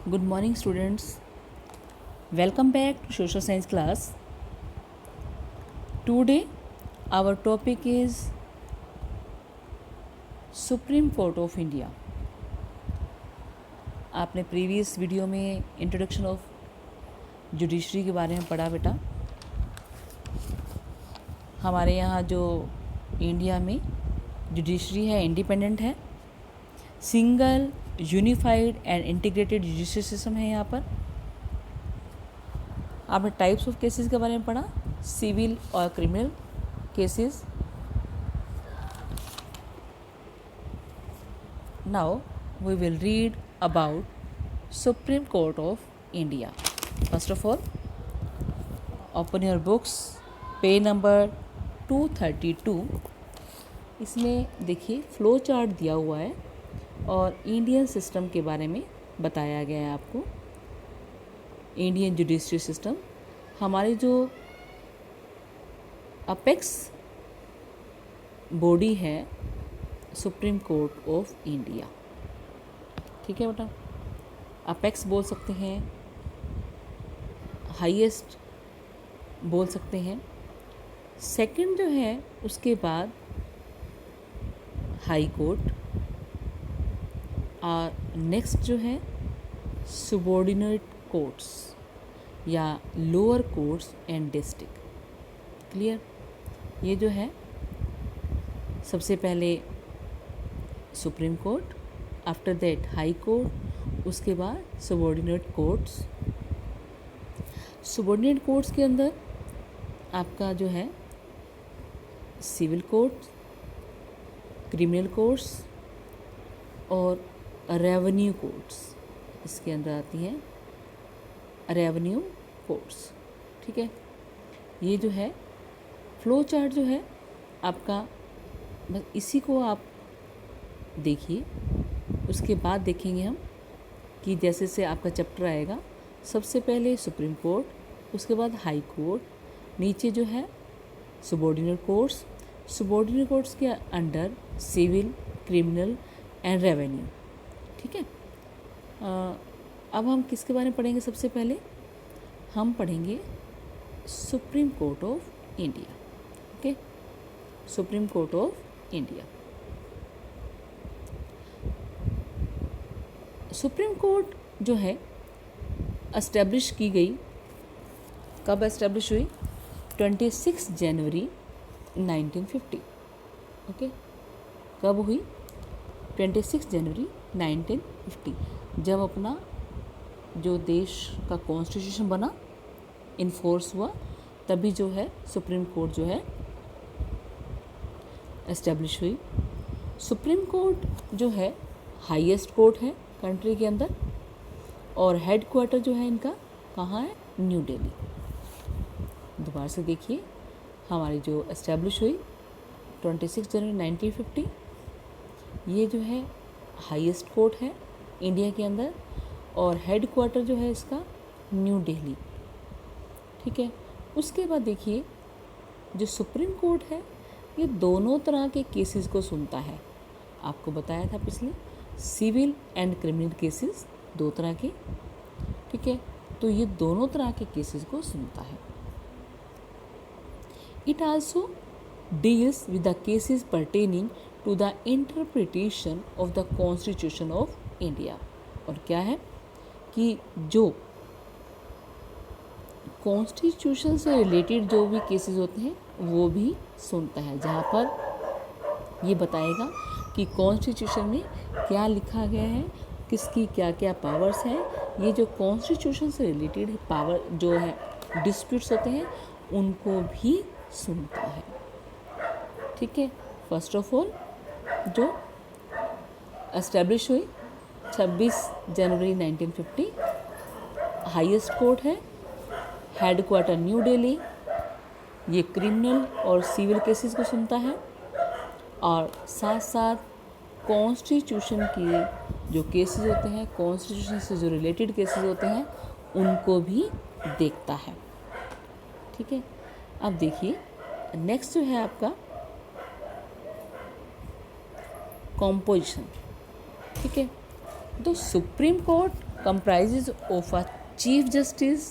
Good morning, students. Welcome back to social science class. Today, our topic is Supreme Court of India. आपने previous video में introduction of judiciary के बारे में पढ़ा बेटा। हमारे यहाँ जो इंडिया में जुडिशरी है इंडिपेंडेंट है, single unified and integrated judiciary system है। यहाँ पर आपने टाइप्स ऑफ केसेस के बारे में पढ़ा, सिविल और criminal cases. Now we will read about Supreme Court of India. First of all open your books, page number 232। इसमें देखिए फ्लो चार्ट दिया हुआ है और इंडियन सिस्टम के बारे में बताया गया है आपको। इंडियन जुडिशरी सिस्टम हमारी जो अपेक्स बॉडी है सुप्रीम कोर्ट ऑफ इंडिया। ठीक है बेटा, अपेक्स बोल सकते हैं, हाईएस्ट बोल सकते हैं। सेकंड जो है उसके बाद हाई कोर्ट और नेक्स्ट जो है सुबॉर्डिनेट कोर्ट्स या lower courts and district. Clear? ये जो है सबसे पहले supreme court, after that high court, उसके बाद सुबॉर्डिनेट कोर्ट्स। सुबॉर्डिनेट कोर्ट्स के अंदर आपका जो है सिविल कोर्ट, क्रिमिनल कोर्ट्स और रेवेन्यू कोर्ट्स इसके अंदर आती हैं, रेवेन्यू कोर्ट्स। ठीक है, ये जो है फ्लो चार्ट जो है आपका, बस इसी को आप देखिए। उसके बाद देखेंगे हम कि जैसे से आपका चैप्टर आएगा, सबसे पहले सुप्रीम कोर्ट, उसके बाद हाई कोर्ट, नीचे जो है सुबॉर्डिनेट कोर्ट्स, सुबॉर्डिनेट कोर्ट्स के under civil, criminal and revenue. ठीक है, अब हम किसके बारे में पढ़ेंगे? सबसे पहले हम पढ़ेंगे supreme Court of India. Okay, supreme Court of India. Supreme court जो है एस्टेब्लिश की गई, कब एस्टेब्लिश हुई? 26 जनवरी 1950। ओके, कब हुई? 26 जनवरी 1950, जब अपना जो देश का कॉन्स्टिट्यूशन बना, इन्फोर्स हुआ, तभी जो है सुप्रीम कोर्ट जो है एस्टेब्लिश हुई। सुप्रीम कोर्ट जो है हाईएस्ट कोर्ट है कंट्री के अंदर और हेड क्वार्टर जो है इनका कहाँ है? न्यू दिल्ली। दोबारा से देखिए, हमारी जो एस्टेब्लिश हुई 26 जनवरी 1950, ये जो है हाईएस्ट कोर्ट है इंडिया के अंदर और हेड क्वार्टर जो है इसका न्यू दिल्ली। ठीक है, उसके बाद देखिए जो सुप्रीम कोर्ट है ये दोनों तरह के केसेस को सुनता है। आपको बताया था पिछले, सिविल एंड क्रिमिनल केसेस दो तरह के। ठीक है, तो ये दोनों तरह के केसेस को सुनता है। It also deals with the cases pertaining to the interpretation of the Constitution of India. और क्या है कि जो कॉन्स्टिट्यूशन से रिलेटेड जो भी केसेस होते हैं वो भी सुनता है, जहाँ पर ये बताएगा कि कॉन्स्टिट्यूशन में क्या लिखा गया है, किसकी क्या क्या पावर्स हैं। ये जो कॉन्स्टिट्यूशन से रिलेटेड पावर जो है डिस्प्यूट्स होते हैं उनको भी सुनता है। ठीक है, फर्स्ट ऑफ ऑल जो एस्टेब्लिश हुई 26 जनवरी 1950, हाईएस्ट कोर्ट है, हेड क्वार्टर न्यू दिल्ली। ये क्रिमिनल और सिविल केसेस को सुनता है और साथ साथ कॉन्स्टिट्यूशन के जो केसेस होते हैं, कॉन्स्टिट्यूशन से जो रिलेटेड केसेस होते हैं उनको भी देखता है। ठीक है, अब देखिए नेक्स्ट जो है आपका कॉम्पोजिशन। ठीक है, तो supreme court comprises of a chief justice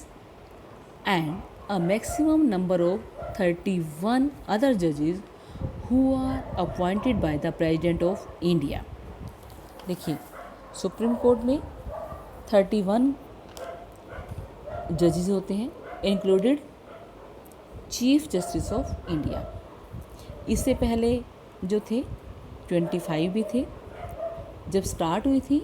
and a maximum number of 31 other judges who are appointed by the president of India. देखिए, सुप्रीम कोर्ट में 31 जजेस होते हैं, included chief Justice of India. इससे पहले जो थे 25 भी थे। जब स्टार्ट हुई थी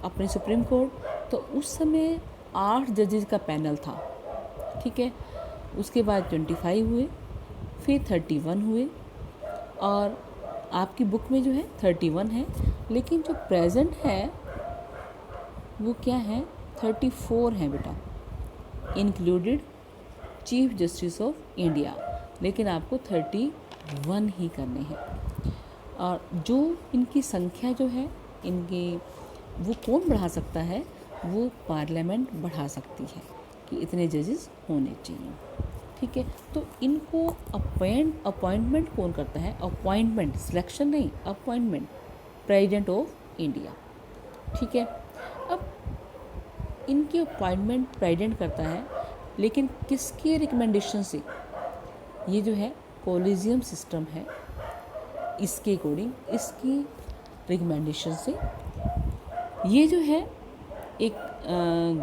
अपने सुप्रीम कोर्ट तो उस समय 8 जजेस का पैनल था, ठीक है। उसके बाद 25 हुए, फिर 31 हुए, और आपकी बुक में जो है 31 है, लेकिन जो प्रेजेंट है वो क्या है, 34 है बेटा, included chief Justice of India, लेकिन आपको 31 ही करने हैं। और जो इनकी संख्या जो है इनकी, वो कौन बढ़ा सकता है, वो पार्लियामेंट बढ़ा सकती है कि इतने जजेस होने चाहिए, ठीक है। तो इनको अपॉइंटमेंट कौन करता है, अपॉइंटमेंट, सिलेक्शन नहीं, अपॉइंटमेंट प्रेसिडेंट ऑफ इंडिया, ठीक है। अब इनकी अपॉइंटमेंट प्रेसिडेंट करता है, लेकिन किसके रिकमेंडेशन से, ये जो है कोलिजियम सिस्टम है, इसके अकॉर्डिंग, इसकी रिकमेंडेशन से ये जो है एक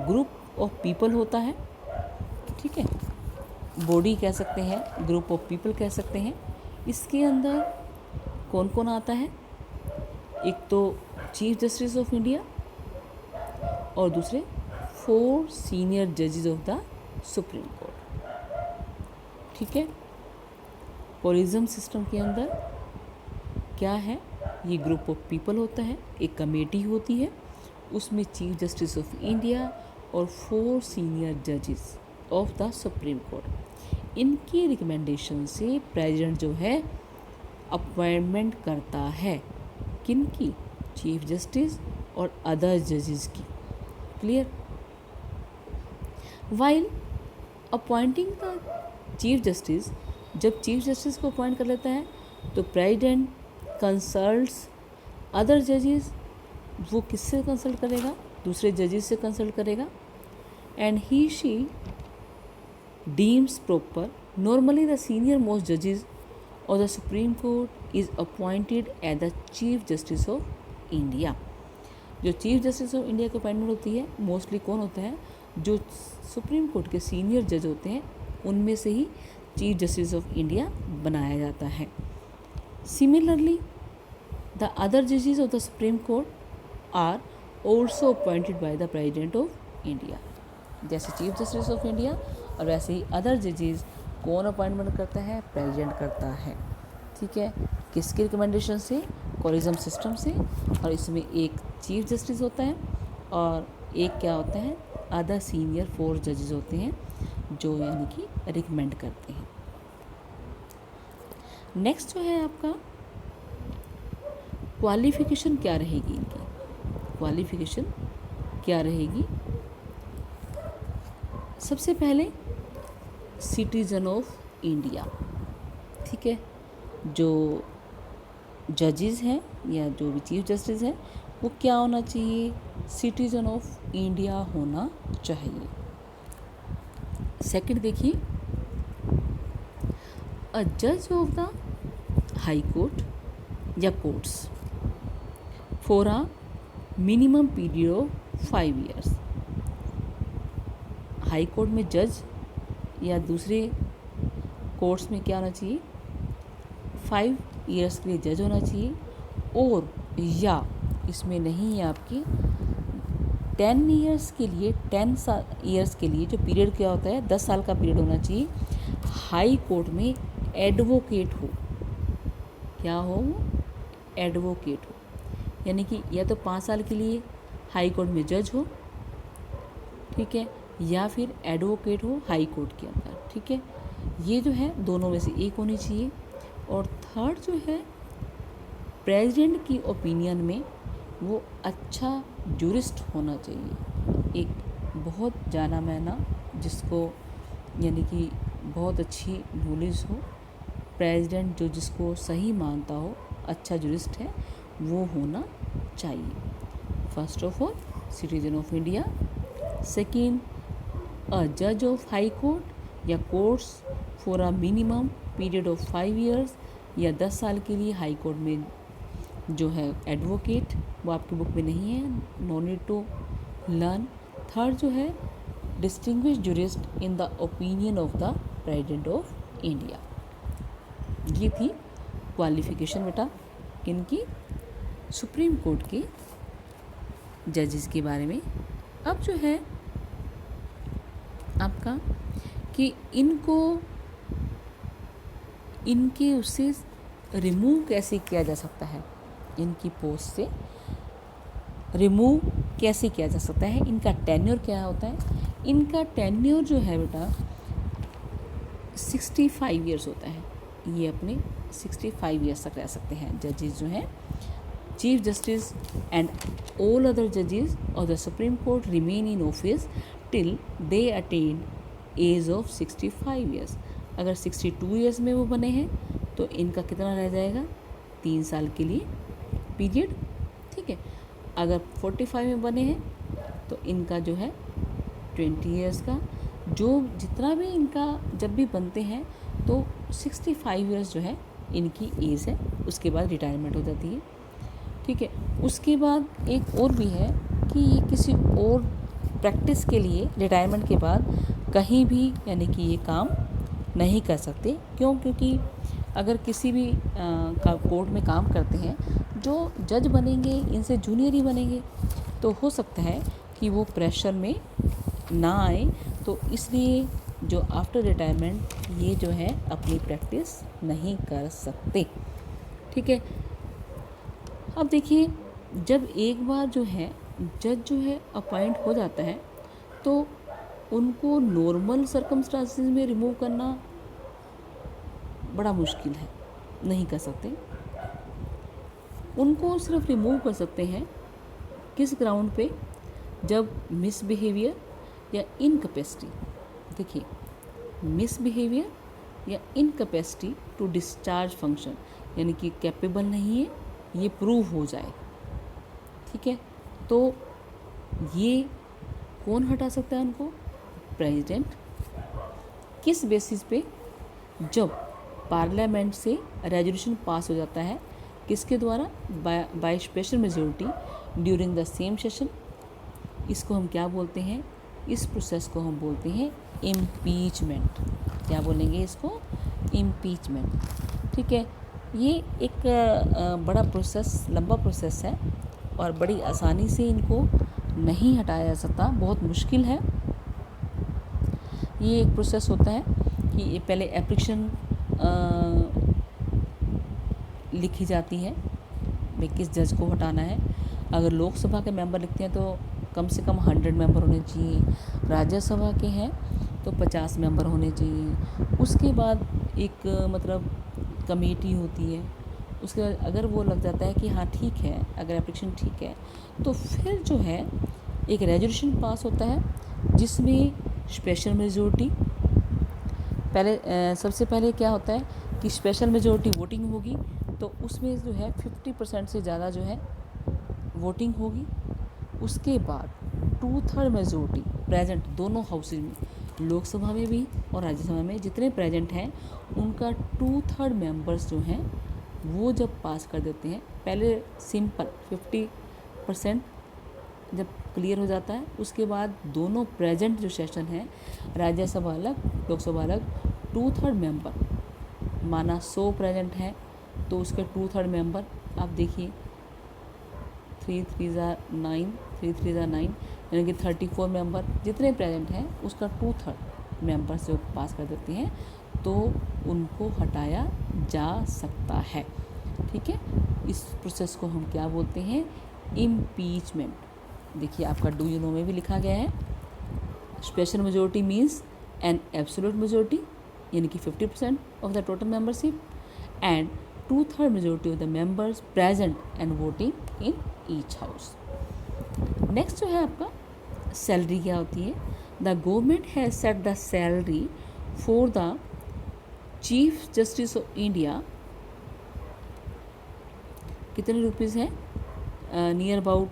ग्रुप ऑफ पीपल होता है, ठीक है, बॉडी कह सकते हैं, ग्रुप ऑफ पीपल कह सकते हैं। इसके अंदर कौन कौन आता है, एक तो चीफ जस्टिस ऑफ इंडिया और दूसरे 4 सीनियर जजेस ऑफ द सुप्रीम कोर्ट, ठीक है। कोलिजियम सिस्टम के अंदर क्या है, ये ग्रुप ऑफ पीपल होता है, एक कमेटी होती है, उसमें चीफ जस्टिस ऑफ इंडिया और 4 सीनियर जजेस ऑफ द सुप्रीम कोर्ट, इनकी रिकमेंडेशन से प्रेसिडेंट जो है अपॉइंटमेंट करता है, किनकी, चीफ जस्टिस और अदर जजेस की, clear. While appointing the Chief justice, जब चीफ जस्टिस को अपॉइंट कर लेता है तो प्रेसिडेंट कंसल्ट्स अदर जजेस, वो किससे कंसल्ट करेगा, दूसरे जजेस से कंसल्ट करेगा, and he she deems proper, normally the senior most जजेस और the supreme Court is appointed as the Chief Justice of India. जो चीफ जस्टिस ऑफ इंडिया की अपॉइंटमेंट होती है, मोस्टली कौन होता है, जो सुप्रीम कोर्ट के सीनियर जज होते हैं, उनमें से ही चीफ जस्टिस ऑफ इंडिया बनाया जाता है। सिमिलरली द अदर जजेस of the supreme Court are also appointed by the President of India. जैसे चीफ जस्टिस ऑफ इंडिया और वैसे ही अदर जजेस कौन अपॉइंटमेंट करता है, प्रेसिडेंट करता है, ठीक है। किसके रिकमेंडेशन से, कोलिजियम सिस्टम से, और इसमें एक चीफ जस्टिस होता है और एक क्या होता है, अदर सीनियर 4 जजेस होते हैं जो यानी कि रिकमेंड करते हैं। नेक्स्ट जो है आपका क्वालिफिकेशन क्या रहेगी, इनकी क्वालिफिकेशन क्या रहेगी। सबसे पहले सिटीजन ऑफ इंडिया, ठीक है। जो जजेस हैं या जो भी चीफ जस्टिस हैं वो क्या होना चाहिए, सिटीजन ऑफ इंडिया होना चाहिए। सेकंड देखिए, अ जज ऑफ द हाई कोर्ट या courts for a minimum period of 5 years। High court में जज या दूसरे कोर्ट्स में क्या होना चाहिए, 5 years के लिए जज होना चाहिए, और या इसमें नहीं है आपकी 10 years के लिए, 10 years के लिए जो पीरियड क्या होता है, 10 साल का पीरियड होना चाहिए। हाई कोर्ट में एडवोकेट हो, क्या हो, एडवोकेट हो, यानी कि या तो 5 साल के लिए हाई कोर्ट में जज हो, ठीक है, या फिर एडवोकेट हो हाई कोर्ट के अंदर, ठीक है। ये जो है दोनों में से एक होनी चाहिए। और थर्ड जो है, प्रेसिडेंट की ओपिनियन में वो अच्छा जूरिस्ट होना चाहिए, एक बहुत जाना माना जिसको यानी कि बहुत अच्छी नॉलेज हो, प्रेसिडेंट जो जिसको सही मानता हो, अच्छा जूरिस्ट है वो होना चाहिए। First of all citizen of India. Second, a जज ऑफ हाई कोर्ट या courts for a minimum period of 5 years, या 10 साल के लिए हाई कोर्ट में जो है एडवोकेट, वो आपकी बुक में नहीं है, no need to learn. Third जो है distinguished jurist in the opinion of the President of India. ये थी क्वालिफिकेशन बेटा किनकी, सुप्रीम कोर्ट के जजेस के बारे में। अब जो है आपका कि इनको इनके उससे रिमूव कैसे किया जा सकता है, इनकी पोस्ट से रिमूव कैसे किया जा सकता है, इनका टेन्योर क्या होता है। इनका टेन्योर जो है बेटा 65 ईयर्स होता है। ये अपने 65 ईयर्स तक रह सकते हैं जजेस जो हैं। Chief justice and all other जजेस of the supreme court remain in office till they attain age of 65 years. अगर 62 ईयर्स में वो बने हैं तो इनका कितना रह जाएगा, 3 साल के लिए पीरियड, ठीक है। अगर 45 में बने हैं तो इनका जो है 20 ईयर्स का, जो जितना भी इनका जब भी बनते हैं तो 65 ईयर्स जो है इनकी एज है, उसके बाद रिटायरमेंट हो जाती है, ठीक है। उसके बाद एक और भी है कि ये किसी और प्रैक्टिस के लिए रिटायरमेंट के बाद कहीं भी यानी कि ये काम नहीं कर सकते। क्यों? क्योंकि अगर किसी भी कोर्ट में काम करते हैं, जो जज बनेंगे इनसे जूनियर ही बनेंगे, तो हो सकता है कि वो प्रेशर में ना आए, तो इसलिए जो आफ्टर रिटायरमेंट ये जो है अपनी प्रैक्टिस नहीं कर सकते, ठीक है। अब देखिए, जब एक बार जो है जज जो है अपॉइंट हो जाता है तो उनको नॉर्मल सर्कमस्टांसेस में रिमूव करना बड़ा मुश्किल है, नहीं कर सकते। उनको सिर्फ रिमूव कर सकते हैं किस ग्राउंड पे, जब मिसबिहेवियर या इनकैपेसिटी, देखिए मिसबिहेवियर या इनकैपेसिटी टू डिस्चार्ज फंक्शन, यानी कि कैपेबल नहीं है, ये प्रूव हो जाए, ठीक है। तो ये कौन हटा सकता है उनको, प्रेसिडेंट। किस बेसिस पे, जब पार्लियामेंट से रेजोल्यूशन पास हो जाता है, किसके द्वारा, by special majority during the same session. इसको हम क्या बोलते हैं, इस प्रोसेस को हम बोलते हैं इम्पीचमेंट। क्या बोलेंगे इसको, इम्पीचमेंट, ठीक है। ये एक बड़ा प्रोसेस, लंबा प्रोसेस है और बड़ी आसानी से इनको नहीं हटाया जा सकता, बहुत मुश्किल है। ये एक प्रोसेस होता है कि ये पहले एप्लीकेशन लिखी जाती है भाई किस जज को हटाना है। अगर लोकसभा के मेंबर लिखते हैं तो कम से कम 100 मेंबर होने चाहिए, राज्यसभा के हैं तो 50 मेंबर होने चाहिए। उसके बाद एक मतलब कमेटी होती है, उसके बाद अगर वो लग जाता है कि हाँ ठीक है, अगर एप्लीकेशन ठीक है, तो फिर जो है एक रेजोल्यूशन पास होता है जिसमें स्पेशल मेजोरिटी पहले सबसे पहले क्या होता है कि स्पेशल मेजोरिटी वोटिंग होगी, तो उसमें जो है 50% से ज़्यादा जो है वोटिंग होगी। उसके बाद 2/3 मेजोरिटी प्रेजेंट दोनों हाउसेज में, लोकसभा में भी और राज्यसभा में जितने प्रेजेंट हैं उनका 2/3 मेंबर्स जो हैं वो जब पास कर देते हैं, पहले सिंपल 50% जब क्लियर हो जाता है, उसके बाद दोनों प्रेजेंट जो सेशन है, राज्यसभा अलग लोकसभा अलग, 2/3 मेंबर माना 100 प्रेजेंट हैं तो उसके 2/3 मेंबर आप देखिए 3 3 9 यानी कि 34 मेंबर जितने प्रेजेंट हैं उसका 2/3 मेंबर से पास कर देते हैं तो उनको हटाया जा सकता है, ठीक है। इस प्रोसेस को हम क्या बोलते हैं, इम्पीचमेंट। देखिए आपका डू यू नो में भी लिखा गया है, special majority means an absolute majority यानी कि 50% of the total membership and 2/3 majority of the members present and voting in each house. Next जो है आपका सैलरी क्या होती है, the government has set the salary for the Chief Justice of India, कितने rupees हैं, near about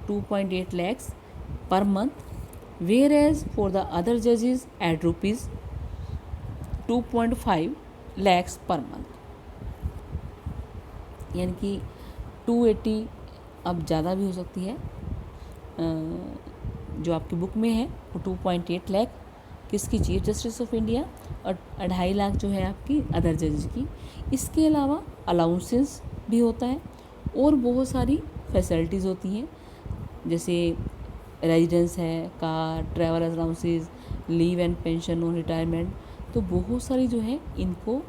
2.8 lakhs per month, whereas for the other judges at rupees 2.5 lakhs per month. यानी कि 280 अब ज़्यादा भी हो सकती है, जो आपकी बुक में है वो 2.8 लाख किसकी, चीफ जस्टिस ऑफ इंडिया, और 2.5 लाख जो है आपकी अदर जजेस की। इसके अलावा अलाउंसेस भी होता है और बहुत सारी फैसिलिटीज़ होती हैं, जैसे रेजिडेंस है, car, travel allowances, leave and pension और रिटायरमेंट। तो बहुत सारी जो है इनको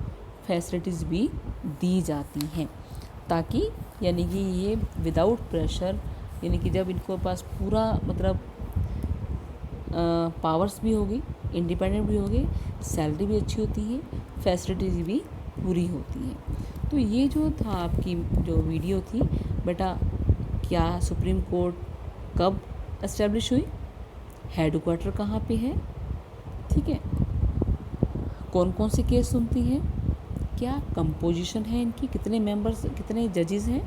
फैसिलिटीज़ भी दी जाती हैं, ताकि यानी कि ये विदाउट प्रेशर, यानी कि जब इनको पास पूरा मतलब पावर्स भी होगी, इंडिपेंडेंट भी होगी, सैलरी भी अच्छी होती है, फैसिलिटीज़ भी पूरी होती हैं। तो ये जो था आपकी जो वीडियो थी बेटा, क्या सुप्रीम कोर्ट कब एस्टेब्लिश हुई, हेडक्वार्टर कहाँ पे है, ठीक है, कौन कौन से केस सुनती है, क्या कंपोजिशन है इनकी, कितने मेंबर्स, कितने जजेस हैं,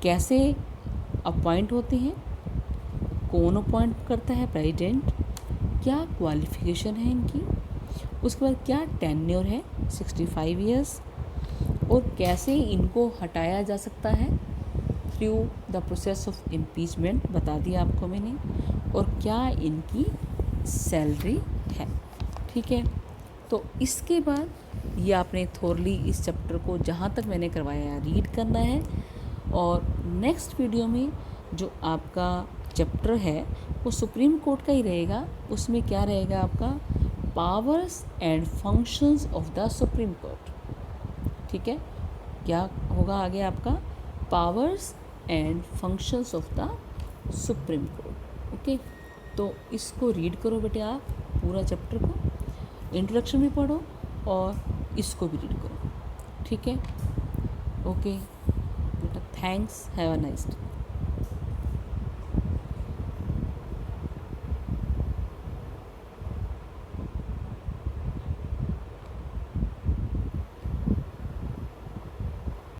कैसे अपॉइंट होते हैं, कौन अपॉइंट करता है, प्रेसिडेंट, क्या क्वालिफ़िकेशन है इनकी, उसके बाद क्या टेन्योर है 65 इयर्स, और कैसे इनको हटाया जा सकता है through the process of impeachment, बता दिया आपको मैंने, और क्या इनकी सैलरी है, ठीक है। तो इसके बाद ये आपने थोरली इस चैप्टर को जहाँ तक मैंने करवाया रीड करना है, और नेक्स्ट वीडियो में जो आपका चैप्टर है वो सुप्रीम कोर्ट का ही रहेगा। उसमें क्या रहेगा आपका, powers and functions of the supreme court, ठीक है। क्या होगा आगे आपका, powers and functions of the supreme court, okay. तो इसको रीड करो बेटे आप पूरा चैप्टर को, इंट्रोडक्शन भी पढ़ो और इसको भी रीड करो, ठीक है, ओके बेटा। Thanks, have a nice day.